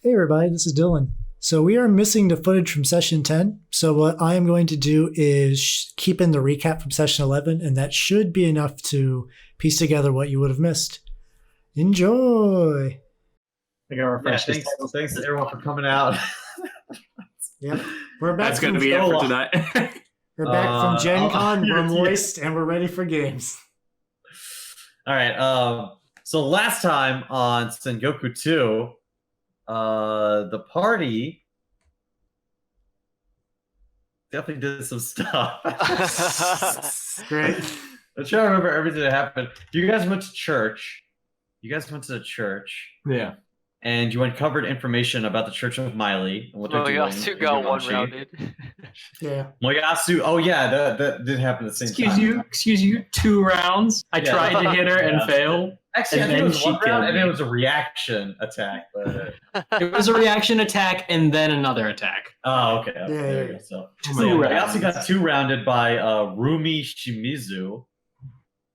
Hey everybody, this is Dylan. So we are missing the footage from session 10. So what I am going to do is keep in the recap from session 11, and that should be enough to piece together what you would have missed. Enjoy! I gotta refresh this. Thanks to everyone for coming out. Yep, we're back. That's going to be it for tonight. We're back from Gen Con, we're moist, and we're ready for games. All right, so last time on Sengoku 2, the party definitely did some stuff. Great. I'm trying to remember everything that happened. You guys went to church. Yeah. And you uncovered information about the Church of Miley and what they're doing. Moyasu got one-rounded. Yeah. Moyasu, oh yeah, that did happen at the same time. Excuse you, 2 rounds. I tried to hit her and failed. Actually, And I think then it was she one round, killed and me. it was a reaction attack. But It was a reaction attack and then another attack. oh, okay. Yeah, There you yeah. go. So, my God. I also got 2-rounded by Rumi Shimizu,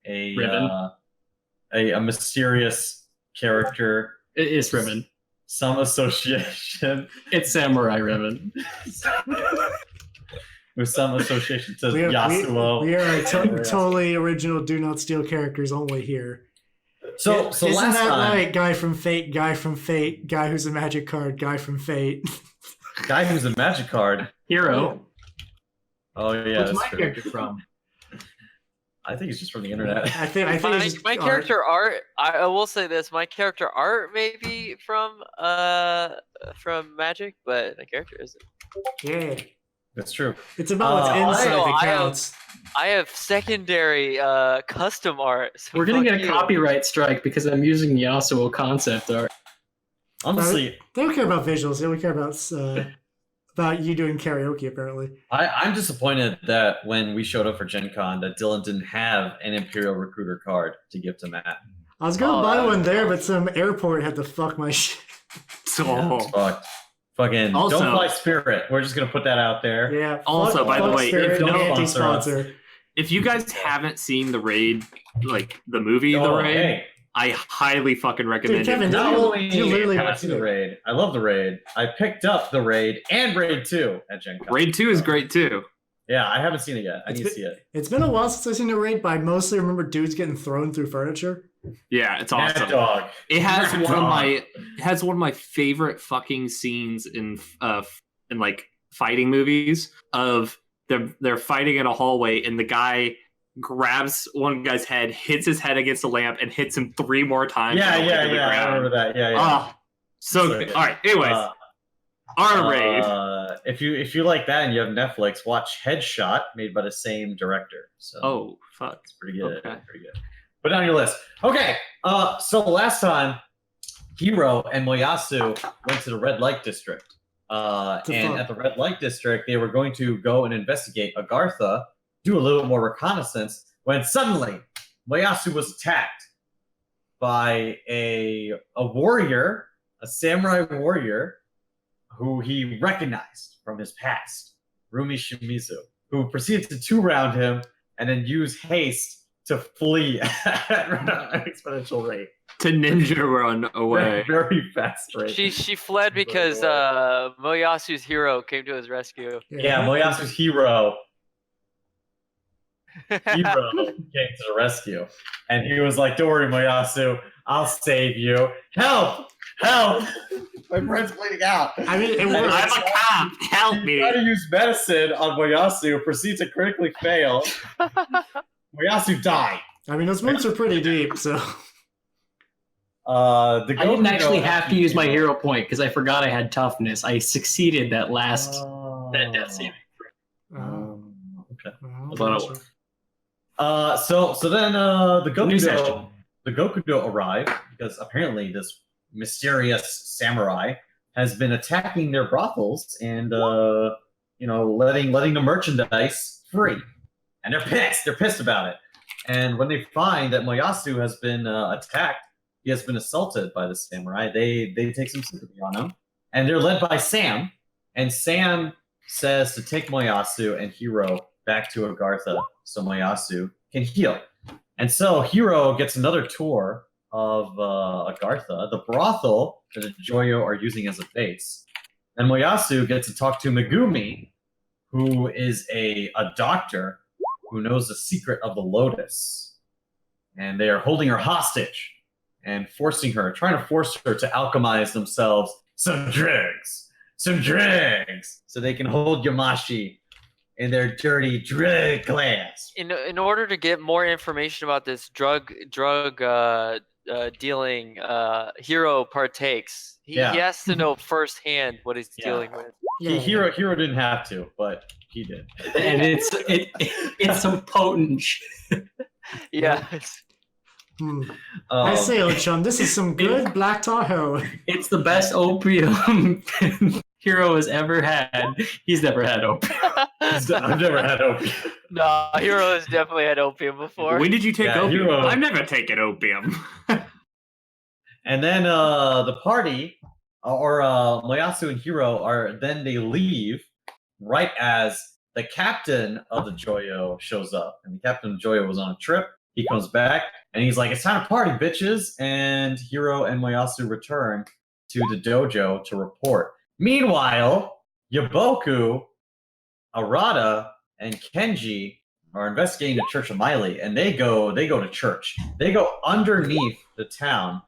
a mysterious character. It is Ribbon. Some association It's Samurai Ribbon. with some association to We are Yasuo. totally original Do Not Steal characters only here. So Isn't last that time, right? Guy from Fate, guy who's a magic card, guy from Fate. guy who's a magic card. Hero. Oh yeah, What's that's my true. character from? I think it's just from the internet. I think it's My art. character art. I will say this: my character art may be from Magic, but the character isn't. Yeah. That's true. It's about what's inside I that have- counts. I have secondary custom art. So We're gonna fuck get a you. copyright strike because I'm using Yasuo concept art. Honestly, They don't care about visuals. They only care about you doing karaoke, apparently. I'm disappointed that when we showed up for Gen Con that Dylan didn't have an Imperial Recruiter card to give to Matt. I was going to Oh, buy that one was there, awesome. but some airport had to fuck my shit. So, Fuck. Fucking Also- don't fly Spirit. We're just gonna put that out there. Yeah. Also, fuck, by the fuck way, Spirit, if you don't anti-sponsor. if you guys haven't seen The Raid, like the movie The Oh, Raid, hey. I highly fucking recommend Kevin, it. Not You only literally have I watched seen it. the Raid, I love the Raid. I picked up the Raid and Raid 2 at Gen Con. Raid 2 is great too. Yeah, I haven't seen it yet. I It's need to see it. It's been a while since I've seen a raid, but I mostly remember dudes getting thrown through furniture. Yeah, it's Mad awesome. Dog. It has Mad one of Dog. my favorite fucking scenes in like fighting movies of they're fighting in a hallway and the guy grabs one guy's head, hits his head against a lamp, and hits him 3 more times. Yeah, and yeah, to the yeah. I ground. remember that. Yeah, yeah. Oh, so So good. good. All right. Anyways, our raid. If you like that and you have Netflix, watch Headshot, made by the same director. So Oh fuck. it's pretty good. Okay. Pretty good. Put it on your list. Okay. So last time, Hiro and Moyasu went to the red light district. And fuck? at the red light district, they were going to go and investigate Agartha, do a little more reconnaissance, when suddenly Moyasu was attacked by a warrior, a samurai warrior, who he recognized from his past, Rumi Shimizu, who proceeded to 2-round him and then use haste to flee at an exponential rate. To ninja run away. Very fast rate. She fled because Moyasu's hero came to his rescue. Yeah, Moyasu's hero came to the rescue. And he was like, don't worry, Moyasu, I'll save you. Help! Help! My friend's bleeding out. I mean, it worked. I'm a cop. Help me. Try to use medicine on Moyasu, proceed to critically fail. Moyasu died. I mean, those moves are pretty deep, so. The I didn't Gokudo actually have to use my hero point because I forgot I had toughness. I succeeded that last that death saving. Okay. Well, But- sure. So then the New session. Gokudo arrived because apparently this mysterious samurai has been attacking their brothels and letting the merchandise free, and they're pissed. They're pissed about it. And when they find that Moyasu has been attacked, he has been assaulted by the samurai, they take some sympathy on him, and they're led by Sam. And Sam says to take Moyasu and Hiro back to Agartha so Moyasu can heal. And so Hiro gets another tour of Agartha, the brothel that the Joyo are using as a base. And Moyasu gets to talk to Megumi, who is a doctor who knows the secret of the lotus. And they are holding her hostage and trying to force her to alchemize themselves some drugs, so they can hold Yamashi in their dirty drug class. In order to get more information about this drug dealing, Hero partakes. He has to know firsthand what he's dealing with. Hero didn't have to, but he did. And it's some potent shit. Yeah. I say, Ochum, this is some good Black Tahoe. It's the best opium Hero has ever had. He's never had opium. I've never had opium. No, Hero has definitely had opium before. When did you take opium? Hero. I've never taken opium. And then the party, or Moyasu and Hiro, they leave right as the captain of the Joyo shows up. And the captain of Joyo was on a trip. He comes back, and he's like, it's time to party, bitches. And Hiro and Moyasu return to the dojo to report. Meanwhile, Yaboku, Arata, and Kenji are investigating the Church of Miley, and they go to church. They go underneath the town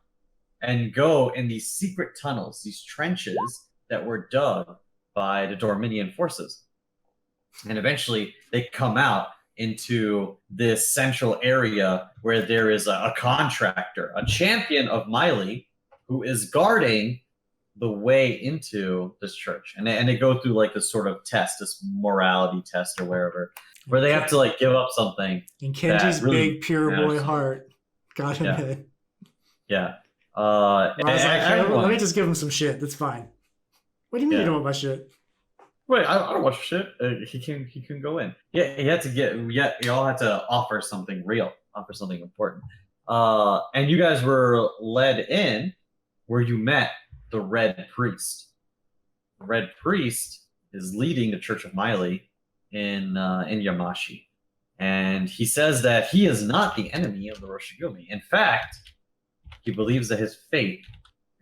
and go in these secret tunnels, these trenches that were dug by the Dorminian forces. And eventually they come out into this central area where there is a contractor, a champion of Miley, who is guarding the way into this church. And they go through like this sort of test, this morality test or wherever, where they have to like give up something. And Kenji's really big pure boy heart got him in. Yeah. I was like, hey, everyone, let me just give him some shit. That's fine. What do you mean you don't want my shit? Wait, I don't watch shit. He can go in. Yeah, he had to get. Yeah, you all had to offer something real, offer something important. And you guys were led in where you met the Red Priest. The Red Priest is leading the Church of Miley in Yamashi, and he says that he is not the enemy of the Roshigumi. In fact, he believes that his fate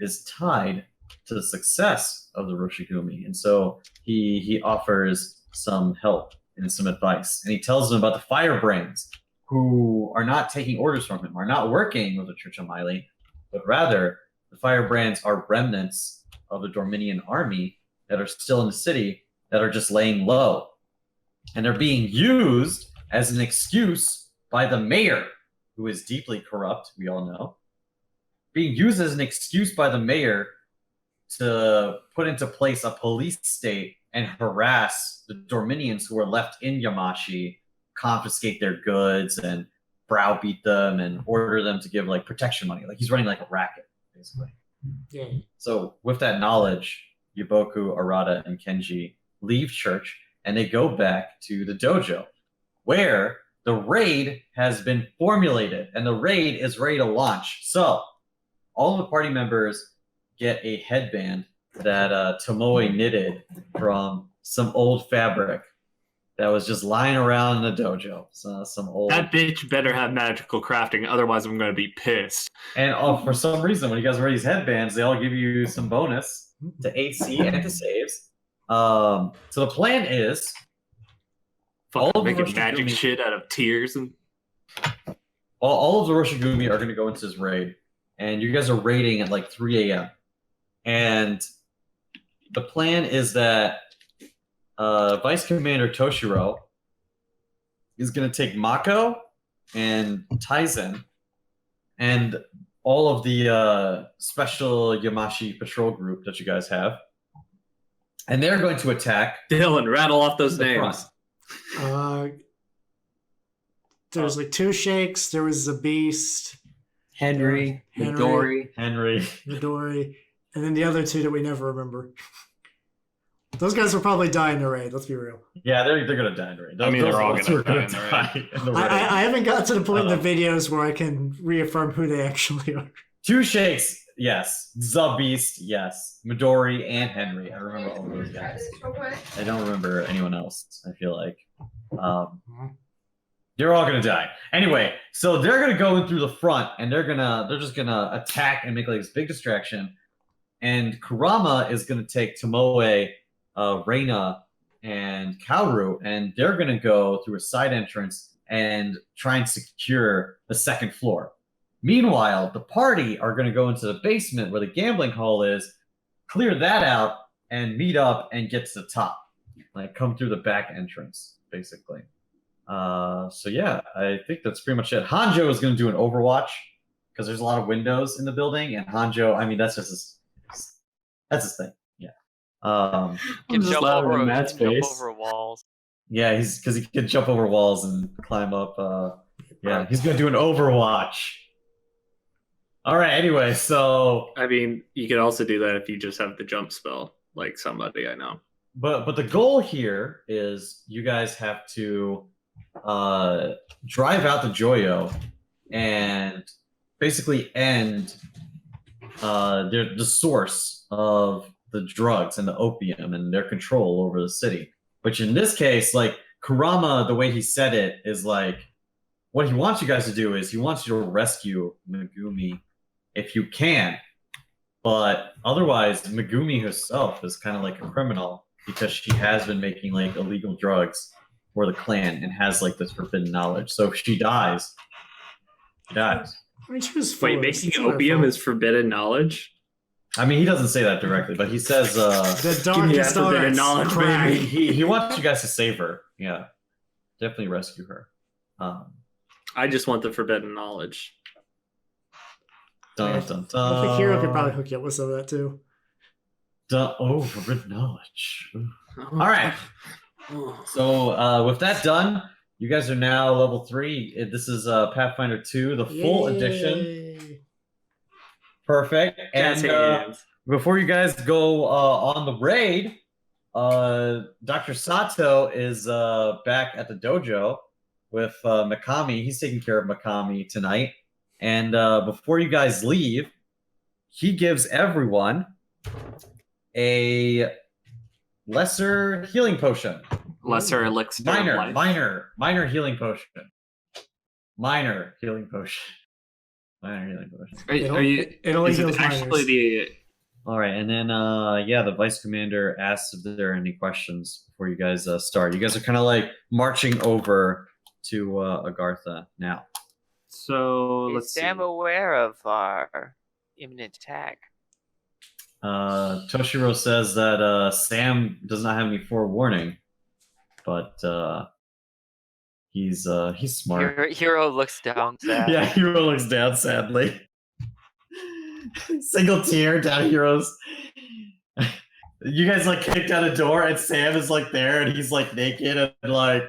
is tied to the success of the Roshigumi. And so he offers some help and some advice. And he tells them about the Firebrands, who are not taking orders from him, are not working with the Church of Miley, but rather the Firebrands are remnants of the Dorminian army that are still in the city, that are just laying low. And they're being used as an excuse by the mayor, who is deeply corrupt, we all know. Being used as an excuse by the mayor to put into place a police state and harass the Dorminians who are left in Yamashi, confiscate their goods and browbeat them and order them to give like protection money. Like he's running like a racket, basically. Yeah. So with that knowledge, Yaboku, Arata, and Kenji leave church and they go back to the dojo, where the raid has been formulated and the raid is ready to launch. So all of the party members get a headband that Tomoe knitted from some old fabric that was just lying around in the dojo. So some old. That bitch better have magical crafting, otherwise I'm going to be pissed. And for some reason, when you guys wear these headbands, they all give you some bonus to AC and to saves. So the plan is Fucking making magic shit out of tears and all of the Roshigumi are going to go into this raid, and you guys are raiding at like 3 a.m. And the plan is that Vice Commander Toshiro is going to take Mako and Taizen and all of the special Yamashi patrol group that you guys have, and they're going to attack. Dylan, rattle off those the names. There was like two shakes. There was a beast, Henry, Midori, and then the other two that we never remember. Those guys will probably die in the raid. Let's be real. Yeah, they're gonna die in the raid. They're all gonna die in the raid. I haven't got to the point in the videos where I can reaffirm who they actually are. Two shakes, yes. The Beast, yes. Midori and Henry. I remember all of those guys. I don't remember anyone else, I feel like. They're all gonna die. Anyway, so they're gonna go in through the front, and they're just gonna attack and make like this big distraction. And Kurama is gonna take Tomoe, Reina, and Kaoru, and they're gonna go through a side entrance and try and secure the second floor. Meanwhile, the party are gonna go into the basement where the gambling hall is, clear that out, and meet up and get to the top. Like come through the back entrance, basically. So yeah, I think that's pretty much it. Hanjo is going to do an Overwatch because there's a lot of windows in the building, and Hanjo, I mean, that's his thing. Yeah. Can just jump laughing over, in Matt's jump face. over walls. Yeah, because he can jump over walls and climb up. Yeah, he's going to do an Overwatch. All right. Anyway, so I mean, you could also do that if you just have the jump spell, like somebody I know. but the goal here is you guys have to drive out the Joyo and basically end the source of the drugs and the opium and their control over the city. Which in this case, like Kurama, the way he said it is like, what he wants you guys to do is he wants you to rescue Megumi if you can. But otherwise, Megumi herself is kind of like a criminal because she has been making like illegal drugs for the clan and has like this forbidden knowledge. So if she dies, she dies. I mean, she was Wait, forced. making It's not her opium fault. is forbidden knowledge? I mean, he doesn't say that directly, but he says The Give me darkest that forbidden arts, knowledge, crack. baby. he wants you guys to save her. Yeah, definitely rescue her. I just want the forbidden knowledge. Dun, dun, dun. I think Hero could probably hook you up with some of that too. Oh, forbidden knowledge. All right. So with that done, you guys are now level 3. This is Pathfinder 2, the full edition. Yay. Perfect. Jazz And hands. before you guys go on the raid, Dr. Sato is back at the dojo with Mikami. He's taking care of Mikami tonight. And before you guys leave, he gives everyone a lesser healing potion. Lesser elixir. of life. Minor healing potion. Minor healing potion. Minor healing potion. Are you? It only Is it heals actually minors. All right, and then the vice commander asks if there are any questions before you guys start. You guys are kind of like marching over to Agartha now. So Is let's see. Sam aware of our imminent attack? Toshiro says that Sam does not have any forewarning, but he's smart. Hero looks down sad. Yeah, Hero looks down sadly. Single tear down Hero's. You guys like kicked out a door and Sam is like there and he's like naked and like,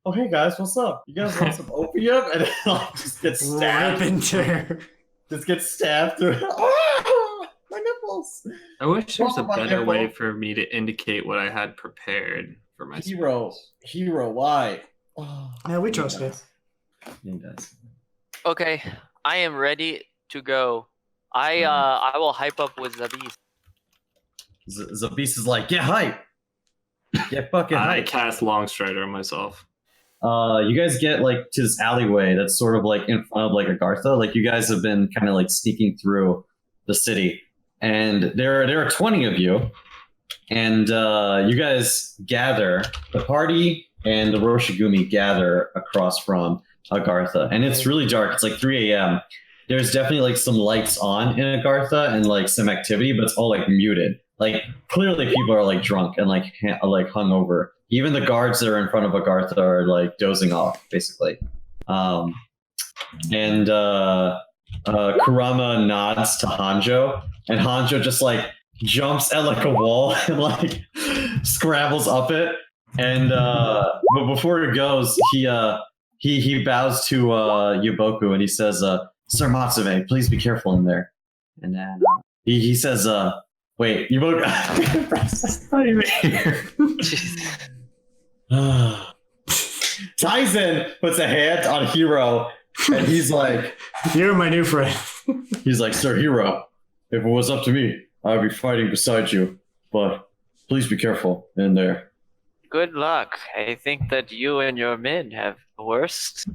oh hey guys, what's up? You guys want some opium? And then like just gets stabbed. Rip into her. Just gets stabbed through. Oh, my nipples. I wish there's a Oh, my better nipple. way for me to indicate what I had prepared for my Hero, why? Oh, Yeah, we trust you. He does. Okay, I am ready to go. I will hype up with Zabis. Zabis is like, get hype. Get fucking I hype. cast Longstrider on myself. You guys get like to this alleyway that's sort of like in front of like Agartha. Like you guys have been kind of like sneaking through the city, and there are 20 of you, and you guys gather. The party and the Roshigumi gather across from Agartha, and it's really dark. It's like 3 a.m. There's definitely like some lights on in Agartha and like some activity, but it's all like muted. Like clearly people are like drunk and like hungover. Even the guards that are in front of Agartha are like dozing off, basically. And Kurama nods to Hanjo, and Hanjo just like jumps at like a wall and like scrambles up it. And but before he goes, he bows to Yaboku and he says, "Sir Matsume, please be careful in there." And then he says, "Wait, Yaboku." Not even here. Tyson puts a hand on Hero, and he's like, You're my new friend. "Sir Hero, if it was up to me, I would be fighting beside you. But please be careful in there." Good luck. I think that you and your men have the worst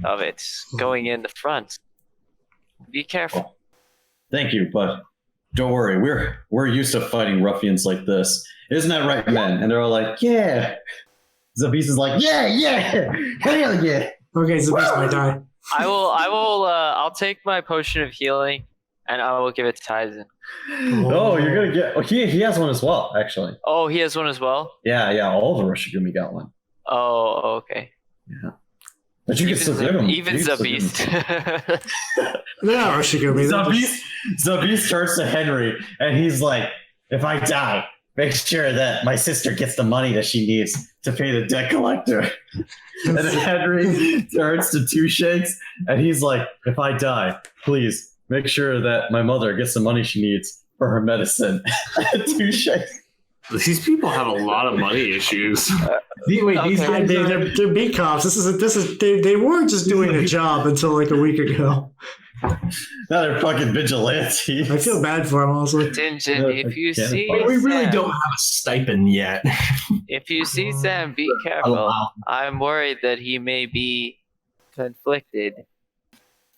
of it going in the front. Be careful. Thank you, but don't worry. We're used to fighting ruffians like this. Isn't that right, men? And they're all like, yeah. Zabis is like, yeah, hell yeah. Okay, Zabis might die. I'll take my potion of healing and I will give it to Tyson. Oh, you're gonna get. Oh, he has one as well, actually. Oh, he has one as well? Yeah. All the Roshigumi got one. Oh, okay. Yeah. But you can still give him. Even Zabis. They're not Roshigumi. Zabis turns to Henry and he's like, if I die, make sure that my sister gets the money that she needs to pay the debt collector. And then Henry turns to Two Shakes and he's like, if I die, please make sure that my mother gets the money she needs for her medicine. Two Shakes. These people have a lot of money issues. Wait, these guys, they're beat cops. They weren't just doing a job until like a week ago. Now they're fucking vigilantes. I feel bad for them, honestly. Attention, if you see We really Sam, don't have a stipend yet. If you see Sam, be careful. I'm worried that he may be conflicted.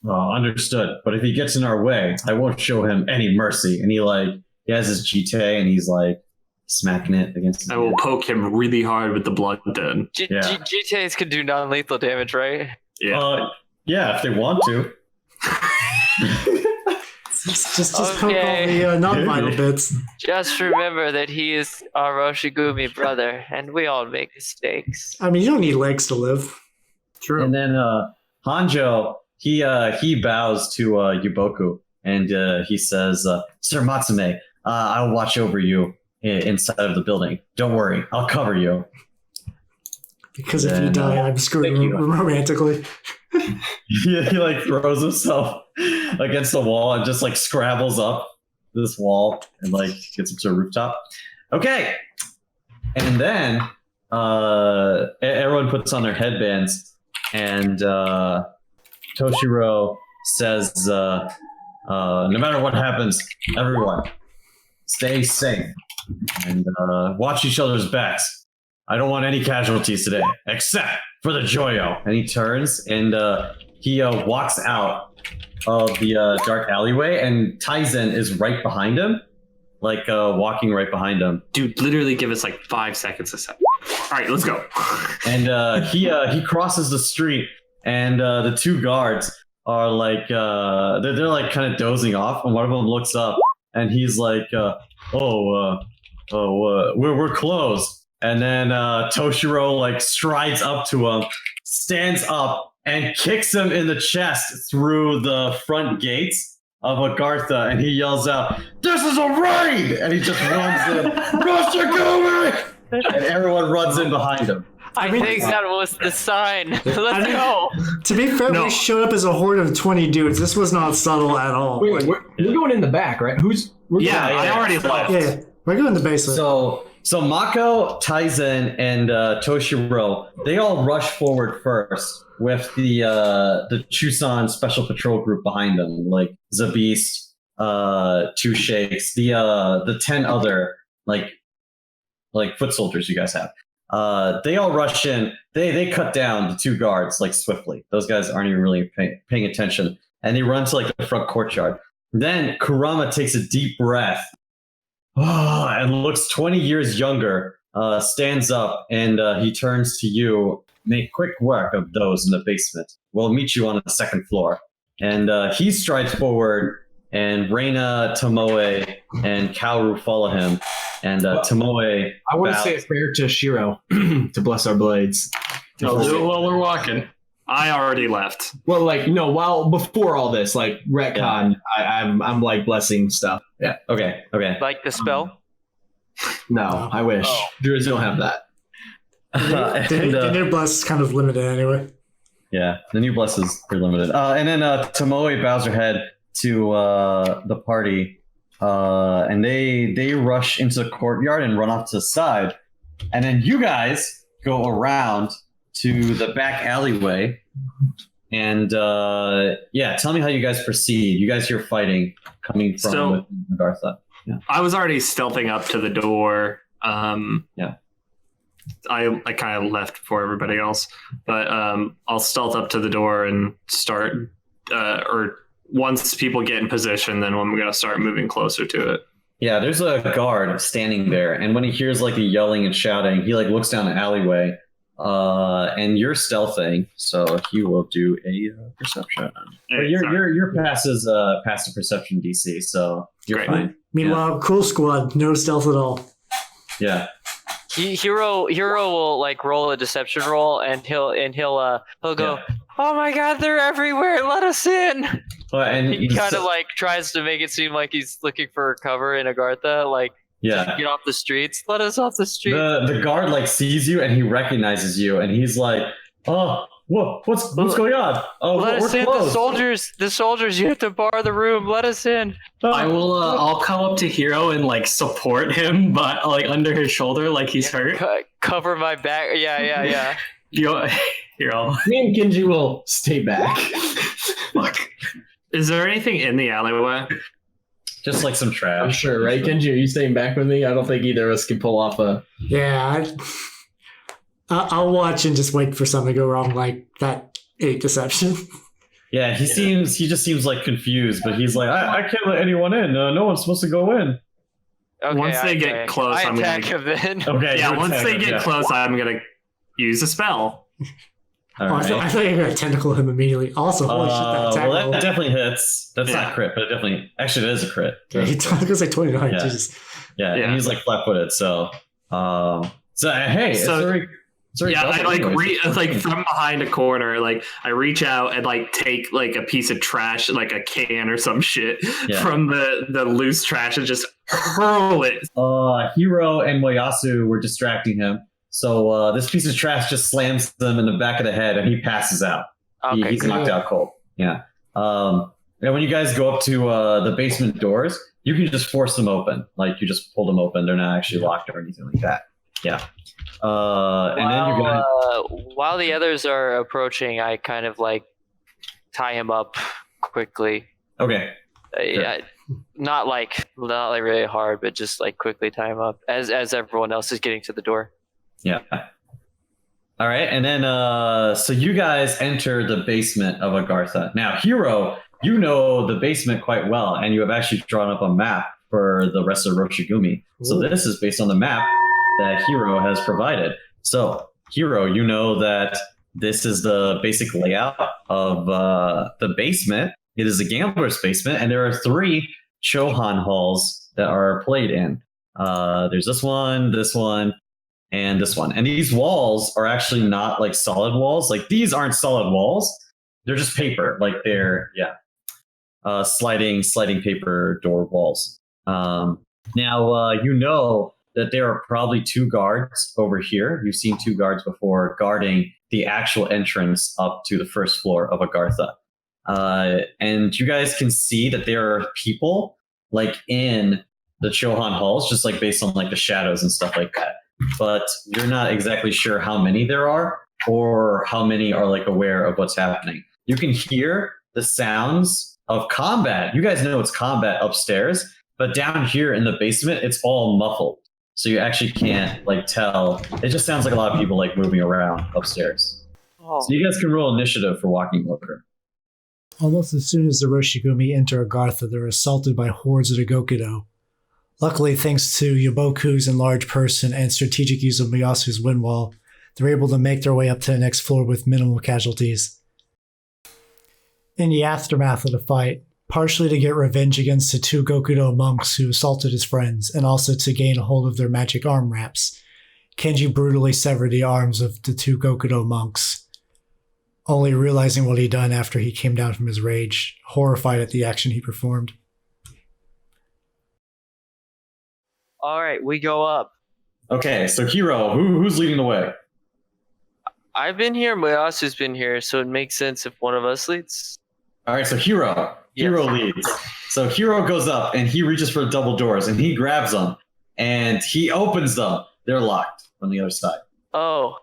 Oh, understood. But if he gets in our way, I won't show him any mercy. And he has his GT and he's like smacking it against his I will poke him really hard with the blood then. GTAs can do non-lethal damage, right? Yeah. Yeah, if they want to. just poke all the non-vital bits. Just remember that he is our Roshigumi brother, and we all make mistakes. I mean, you don't need legs to live. True. And then Hanjo, he bows to Yuboku and he says, Sir Matsume, I'll watch over you inside of the building. Don't worry, I'll cover you. Because if you die, I'm screwed romantically. He throws himself against the wall and just scrabbles up this wall and gets up to a rooftop. Okay. And then everyone puts on their headbands and Toshiro says, no matter what happens, everyone stay safe and watch each other's backs. I don't want any casualties today, except for the Joyo. And he turns and he walks out of the dark alleyway, and Taizen is right behind him, walking right behind him. Dude, literally give us 5 seconds a second. All right, let's go. And he crosses the street, and the two guards are they're kind of dozing off, and one of them looks up, and he's like, we're closed. And then Toshiro strides up to him, stands up, and kicks him in the chest through the front gates of Agartha, and he yells out, "This is a raid!" And he just runs in, Roshigumi! And everyone runs in behind him. I think that was the sign. Let's go. To be fair, we showed up as a horde of 20 dudes. This was not subtle at all. Wait, we're going in the back, right? I already left. Yeah, we're going in the basement. So Mako, Taizen, and Toshiro, they all rush forward first with the Chusan Special Patrol Group behind them, like Zabist, Two Shakes, the 10 other foot soldiers you guys have. They all rush in. They cut down the two guards swiftly. Those guys aren't even really paying attention, and they run to the front courtyard. Then Kurama takes a deep breath. And looks 20 years younger, stands up, and he turns to you. Make quick work of those in the basement. We'll meet you on the second floor. And he strides forward, and Reina, Tomoe, and Kaoru follow him. And Tomoe... I want to say a prayer to Shiro to bless our blades. I'll do it while we're walking. I already left. Well, before all this, retcon, I'm blessing stuff. Yeah. Okay. Like the spell? No, I wish. Druids don't have that. The new bless is kind of limited anyway. Yeah, the new bless is pretty limited. And then Tomoe bows her head to the party, and they rush into the courtyard and run off to the side. And then you guys go around to the back alleyway, and tell me how you guys proceed. You guys hear fighting coming from Agartha. Yeah. I was already stealthing up to the door. I kind of left before everybody else, but I'll stealth up to the door and start. Or once people get in position, then I'm gonna start moving closer to it. Yeah, there's a guard standing there, and when he hears like the yelling and shouting, he like looks down the alleyway, and you're stealthing, so he will do a perception. But your pass is past the perception DC, so you're Great. fine. Meanwhile, Cool Squad, no stealth at all. Yeah. Hero will like roll a deception roll, and he'll go, "Oh my God, they're everywhere! Let us in!" And He kind of like tries to make it seem like he's looking for cover in Agartha, like get off the streets. Let us off the streets. The guard like sees you and he recognizes you, and he's like, "Oh, what's going on? Oh, let us we're in, closed." the soldiers. You have to bar the room. Let us in. I will. I'll come up to Hero and like support him, but like under his shoulder, like he's hurt. Cover my back. Yeah. Hero. Me and Genji will stay back. Fuck. Is there anything in the alleyway? Just like some I'm trash. sure, right, Genji? Are you staying back with me? I don't think either of us can pull off a. Yeah, I'll watch and just wait for something to go wrong, like that 8 deception. Yeah, he just seems like confused, but he's like, I can't let anyone in. No one's supposed to go in. Okay, Once they get close, I'm attack gonna. him then. Okay. Yeah, you once attack they him, get yeah. close, I'm gonna use a spell. All I thought you were going to tentacle him immediately. Also, holy shit, that attack well, roll. that definitely hits. That's not crit, but it definitely. Actually, it is a crit. Okay, it's going to say 29. Yeah. Jesus. Yeah, and he's like flat-footed. So, hey, sorry. Yeah, I like from behind a corner, like I reach out and like take like a piece of trash, like a can or some shit from the loose trash and just hurl it. Hiro and Moyasu were distracting him. So this piece of trash just slams them in the back of the head, and he passes out. Okay, He's knocked out cold. Yeah. And when you guys go up to the basement doors, you can just force them open. Like you just pull them open. They're not actually locked or anything like that. Yeah. And then you guys. While the others are approaching, I kind of like tie him up quickly. Okay. Yeah, not like really hard, but just like quickly tie him up as everyone else is getting to the door. Yeah. All right, and then so you guys enter the basement of Agartha. Now, Hiro, you know the basement quite well, and you have actually drawn up a map for the rest of Roshigumi. So this is based on the map that Hiro has provided. So, Hiro, you know that this is the basic layout of the basement. It is a gambler's basement, and there are 3 Chohan halls that are played in. There's this one, and this one. And these walls are actually not like solid walls. Like these aren't solid walls. They're just paper. Like they're, sliding paper door walls. Now, you know that there are probably 2 guards over here. You've seen 2 guards before guarding the actual entrance up to the first floor of Agartha. And you guys can see that there are people like in the Chohan halls, just like based on like the shadows and stuff like that. But you're not exactly sure how many there are or how many are like aware of what's happening. You can hear the sounds of combat. You guys know it's combat upstairs, but down here in the basement, it's all muffled. So you actually can't like tell. It just sounds like a lot of people like moving around upstairs. Oh. So you guys can roll initiative for walking over. Almost as soon as the Roshigumi enter Agartha, they're assaulted by hordes of the Gokudo. Luckily, thanks to Yaboku's enlarged person and strategic use of Miyasu's wind wall, they're able to make their way up to the next floor with minimal casualties. In the aftermath of the fight, partially to get revenge against the 2 Gokudo monks who assaulted his friends, and also to gain a hold of their magic arm wraps, Kenji brutally severed the arms of the 2 Gokudo monks, only realizing what he'd done after he came down from his rage, horrified at the action he performed. All right, we go up. Okay, so Hiro, who's leading the way? I've been here. Mayasu's been here, so it makes sense if one of us leads. All right, so Hiro leads. So Hiro goes up and he reaches for the double doors and he grabs them and he opens them. They're locked on the other side. Oh.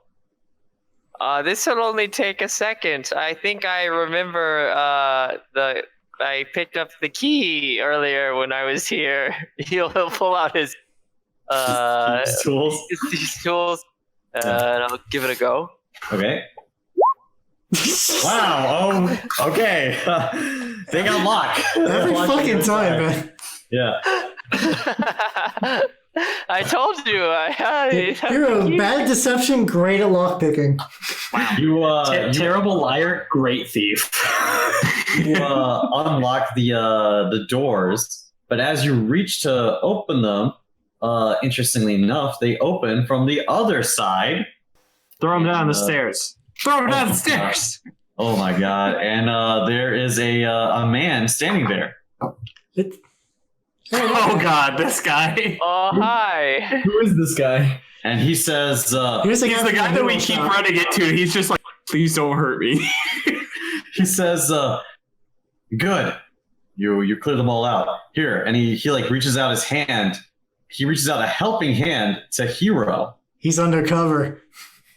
This will only take a second. I think I remember I picked up the key earlier when I was here. He'll pull out his These tools. these tools. And I'll give it a go. Okay. Wow. Oh, okay. They got luck. Every Luck fucking is time, back. man. Yeah. I told you. Hero, bad deception, great at lockpicking. You Terrible liar, great thief. you unlock the doors, but as you reach to open them, interestingly enough, they open from the other side. Throw him down the stairs. Throw him down the God. stairs. Oh my god! And there is a man standing there. Oh god, this guy. Oh, hi. Who is this guy? And he says, Here's He's the guy that we keep running into. He's just like, please don't hurt me. he says, good. You cleared them all out. Here, and he like reaches out his hand. He reaches out a helping hand to Hero. He's undercover.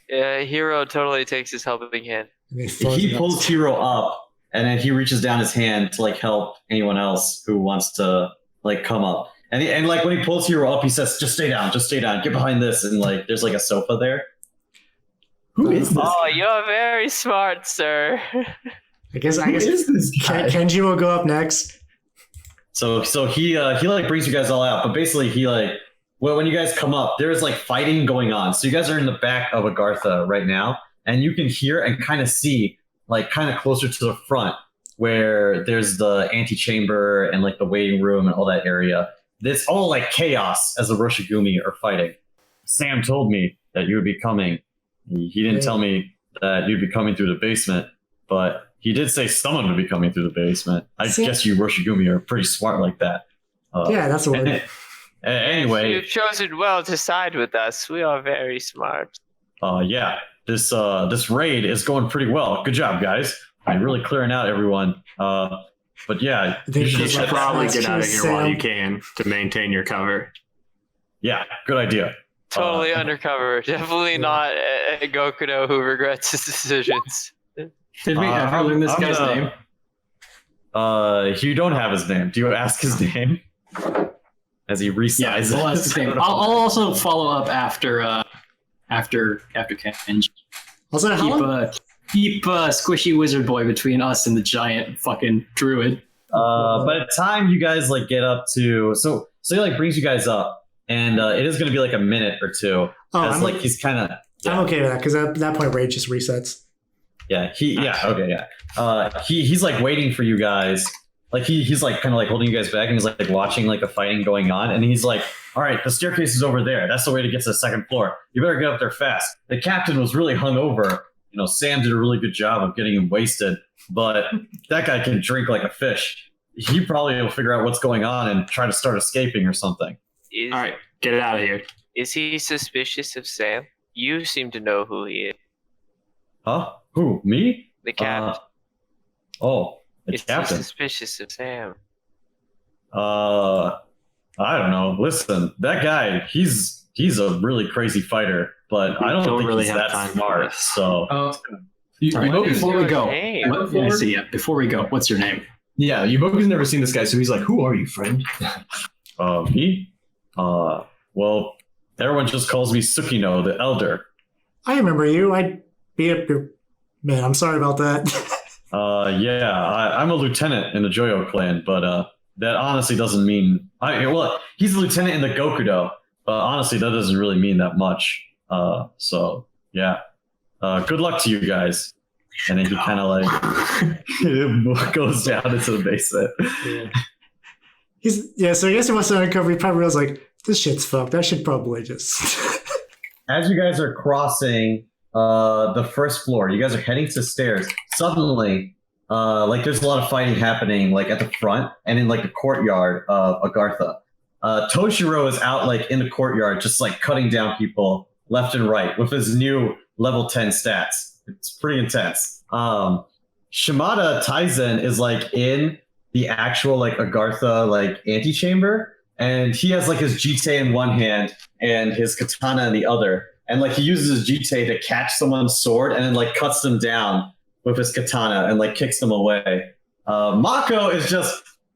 Yeah, Hero totally takes his helping hand. And he throws He it pulls up. Hero up, and then he reaches down his hand to like help anyone else who wants to like come up. And like when he pulls Hero up, he says, just stay down, get behind this. And like there's like a sofa there. Who is this? Oh, you're very smart, sir. I guess Who is this guy? Kenji will go up next. So he like brings you guys all out, but basically he like when you guys come up, there's like fighting going on. So you guys are in the back of Agartha right now, and you can hear and kind of see like kind of closer to the front where there's the antechamber and like the waiting room and all that area. It's all like chaos as the Roshigumi are fighting. Sam told me that you would be coming. He didn't tell me that you'd be coming through the basement, but he did say someone would be coming through the basement. I guess you Roshigumi are pretty smart like that. Yeah, that's what it Anyway, You've chosen well to side with us. We are very smart. yeah, this raid is going pretty well. Good job, guys. You're really clearing out everyone. But yeah, I think you You should- should probably get out of Cheers, here while Sam. you can to maintain your cover. yeah, good idea. Totally undercover. Definitely not a Gokudo who regrets his decisions. Did we ever learn this guy's name? You don't have his name. Do you ask his name? As he resizes. Yeah, we'll ask his name. I'll also follow up after Kenji. Also, how long? Keep squishy wizard boy between us and the giant fucking druid. By the time you guys like get up to so he like brings you guys up, and it is going to be like a minute or two. Oh, as I'm like he's kind of I'm okay with that because at that point, rage just resets. He's like waiting for you guys. Like he's like kind of like holding you guys back, and he's like watching like the fighting going on, and he's like, all right, the staircase is over there. That's the way to get to the second floor. You better get up there fast. The captain was really hungover. You know, Sam did a really good job of getting him wasted, but that guy can drink like a fish. He probably will figure out what's going on and try to start escaping or something. All right, get it out of here. Is he suspicious of Sam? You seem to know who he is. Huh? Who? Me? The captain. The Is he captain. suspicious of Sam? I don't know. Listen, that guy, he's a really crazy fighter, but I don't think really he's have that time for smart. this. So Before we go, name? let's see. Before we go, what's your name? Yeah, Yuboku's never seen this guy, so he's like, "Who are you, friend?" me? Well, everyone just calls me Sukino, the Elder. I remember you. I beat up your man. I'm sorry about that. I'm a lieutenant in the Joyo clan, but that honestly doesn't mean. He's a lieutenant in the Gokudo, but honestly, that doesn't really mean that much. So yeah. Good luck to you guys. And then he kind of like goes down into the basement. So I guess he wants to uncover. He probably was like, this shit's fucked. I should probably just. As you guys are crossing the first floor, you guys are heading to the stairs. Suddenly, there's a lot of fighting happening like at the front and in like the courtyard of Agartha. Toshiro is out like in the courtyard, just like cutting down people left and right with his new level 10 stats. It's pretty intense. Shimada Taizen is like in the actual like Agartha like antechamber, and he has like his jite in one hand and his katana in the other, and like he uses his jite to catch someone's sword and then like cuts them down with his katana and like kicks them away. Mako is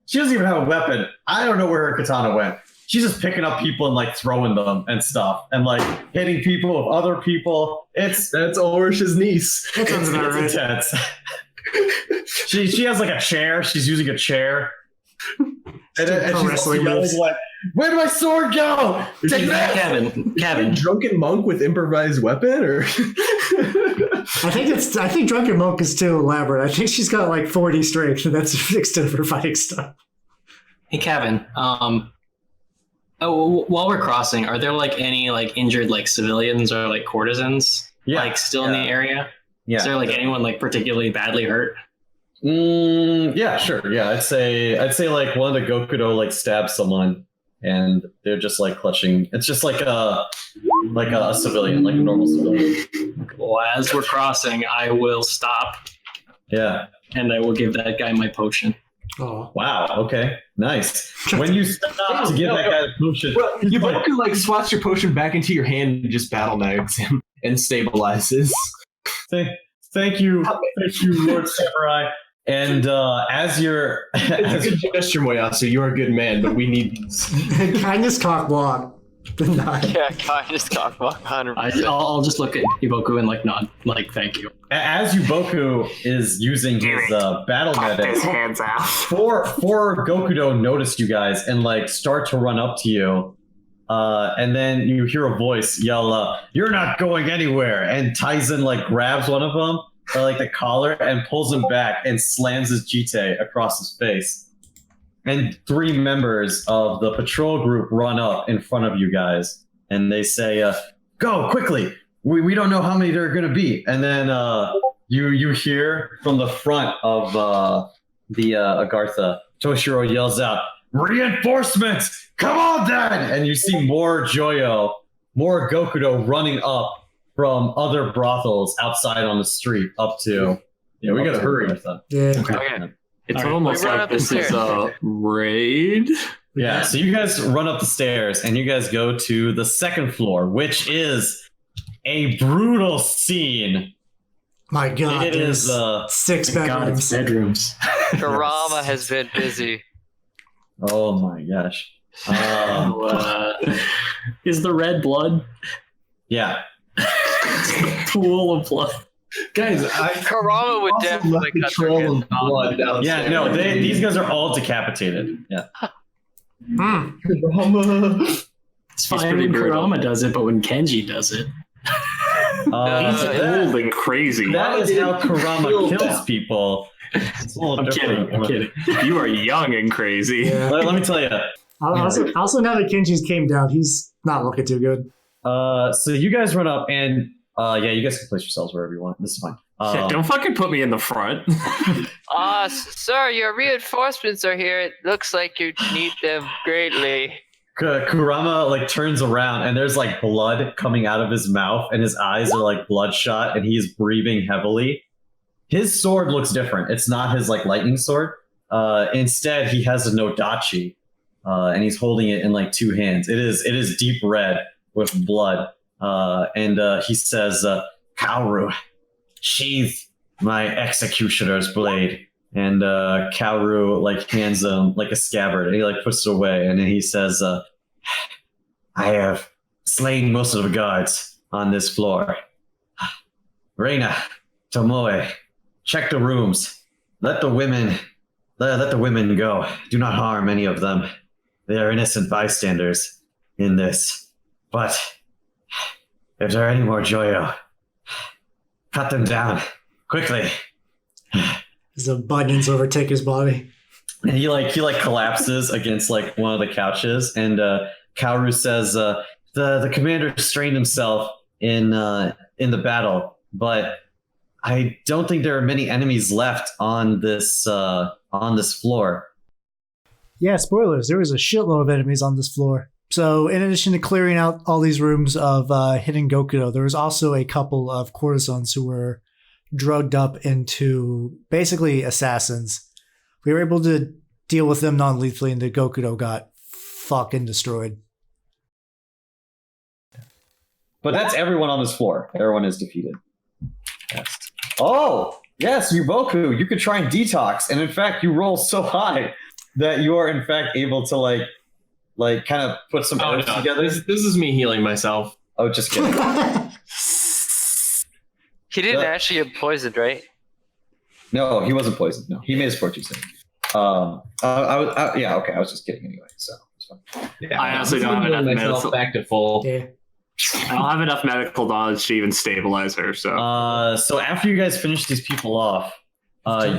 she doesn't even have a weapon. I don't know where her katana went. she's just picking up people and like throwing them and stuff, and like hitting people with other people. That's Ulrich's niece. it's intense. She has like a chair. She's using a chair. And she's yelling like, "Where'd my sword go? Take that!" Kevin. Drunken monk with improvised weapon, or I think Drunken Monk is too elaborate. I think she's got like 40 strength, and that's the extent of her fighting stuff. Hey, Kevin. While we're crossing, are there like any like injured like civilians or like courtesans like still in the area? Yeah. Is there like anyone like particularly badly hurt? Yeah, sure. Yeah, I'd say like one of the Gokudo like stabs someone, and they're just like clutching. It's just like a civilian, like a normal civilian. Well, as we're crossing, I will stop. Yeah. And I will give that guy my potion. Oh Wow. Okay. Nice. When you stop to give that guy the potion, well, Yaboku like swats your potion back into your hand and just battle knives him and stabilizes. Thank you, Lord Samurai. And as you're, It's a good gesture, Moyasu. You're a good man, but we need these. Kindness cock block. Yeah, kindness cockblock, 100%. I'll just look at Iboku and like nod, like thank you. as Yuboku is using his battle medic, hands out. four Gokudo noticed you guys and like start to run up to you. And then you hear a voice yell, "You're not going anywhere!" And Taizen like grabs one of them by like the collar and pulls him back and slams his jite across his face. And 3 members of the patrol group run up in front of you guys, and they say, "Go quickly! We don't know how many there are going to be." And then you hear from the front of the Agartha, Toshiro yells out, "Reinforcements! Come on then!" And you see more Joyo, more Gokudo running up from other brothels outside on the street up to... Yeah, we gotta hurry. Yeah. Okay. It's All right. almost We run like up the this is a raid. Yeah, so you guys run up the stairs and you guys go to the 2nd floor, which is a brutal scene. My God, It is there's 6 God, it's bedrooms. bedrooms. Karama has been busy. oh my gosh. Is the red blood? Yeah. Pool of blood. Guys, Karama would definitely cut their trail hands of blood downstairs. Yeah, no, these guys are all decapitated. Yeah. It's fine pretty when brutal. Kurama does it, but when Kenji does it, He's that- old and crazy. that is how Kurama Kill kills them. people. It's a little I'm different. kidding. You are young and crazy. Yeah. Let me tell you. Also, now that Kenji's came down, he's not looking too good. So you guys run up and you guys can place yourselves wherever you want. This is fine. Yeah, don't fucking put me in the front. Sir, your reinforcements are here. It looks like you need them greatly. Kurama like turns around and there's like blood coming out of his mouth and his eyes are like bloodshot and he's breathing heavily. His sword looks different. It's not his like lightning sword. Instead, he has a nodachi, and he's holding it in like 2 hands. It is deep red with blood. And he says, "Kaoru, sheathe my executioner's blade." And Kaoru like hands him like a scabbard, and he like puts it away, and then he says, "I have slain most of the guards on this floor. Reina, Tomoe, check the rooms. Let the women go. Do not harm any of them. They are innocent bystanders in this. But if there are any more Joyo, cut them down quickly." As the bunions overtake his body. And he collapses against like one of the couches, and Kaoru says, "The commander strained himself in the battle, but I don't think there are many enemies left on this floor." Yeah, spoilers. There was a shitload of enemies on this floor. So in addition to clearing out all these rooms of hidden Gokudo, there was also a couple of courtesans who were drugged up into basically assassins. We were able to deal with them non-lethally, and the Gokudo got fucking destroyed. But that's everyone on this floor. Everyone is defeated. Yes. Oh, yes, Yuboku, you could try and detox. And in fact, you roll so high that you are in fact able to like like kind of put some Oh, herbs no. together. This is me healing myself. Oh, just kidding. He didn't Yeah. actually get poisoned, right? No, he wasn't poisoned. No, he made his fortune save. Yeah, okay. I was just kidding anyway. So it's fine. Yeah, I honestly I'm don't have healing enough myself medical. back to full. Yeah. I don't have enough medical knowledge to even stabilize her. So So after you guys finish these people off,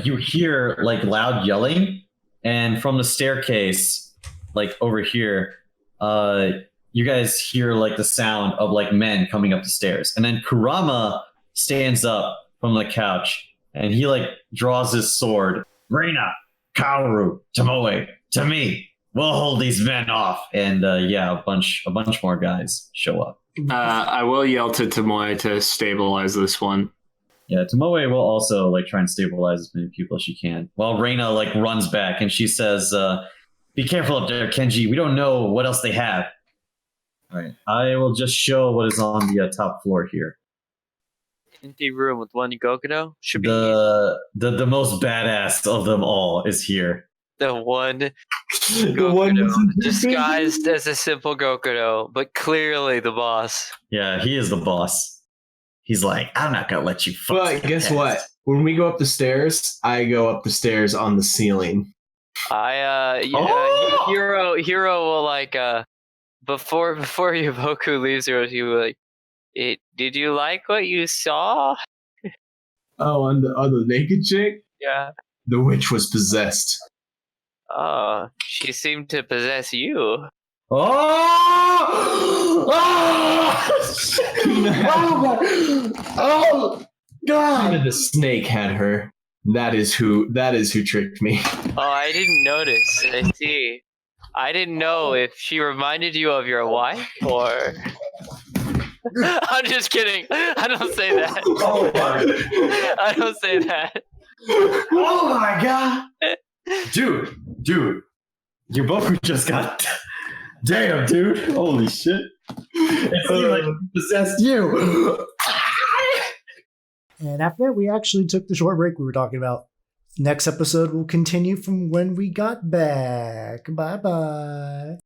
you hear like loud yelling, and from the staircase, like over here, you guys hear like the sound of like men coming up the stairs, and then Kurama stands up from the couch, and he like draws his sword. Reina, Kaoru, Tomoe, to me. We'll hold these men off, and a bunch more guys show up. I will yell to Tomoe to stabilize this one. Yeah, Tomoe will also like try and stabilize as many people as she can. While Reina like runs back and she says, "Be careful up there, Kenji. We don't know what else they have." All right, I will just show what is on the top floor here. Empty room with one Gokudo should be The most badass of them all is here. the one The one Gokudo, disguised as a simple Gokudo, but clearly the boss. Yeah, he is the boss. He's like, I'm not gonna let you. But guess what? When we go up the stairs, I go up the stairs on the ceiling. Hero will like before Yavoku leaves her, he will like, did you like what you saw? Oh, on the naked chick? Yeah. The witch was possessed. Oh, she seemed to possess you. Oh! Oh God! The snake had her. That is who tricked me. Oh, I didn't notice. I see. I didn't know if she reminded you of your wife or. I'm just kidding. I don't say that. Oh my! I don't say that. Oh my God! Dude, you both just got. Damn, dude! Holy shit! It seemed like he possessed you. And after that, we actually took the short break we were talking about. Next episode will continue from when we got back. Bye bye.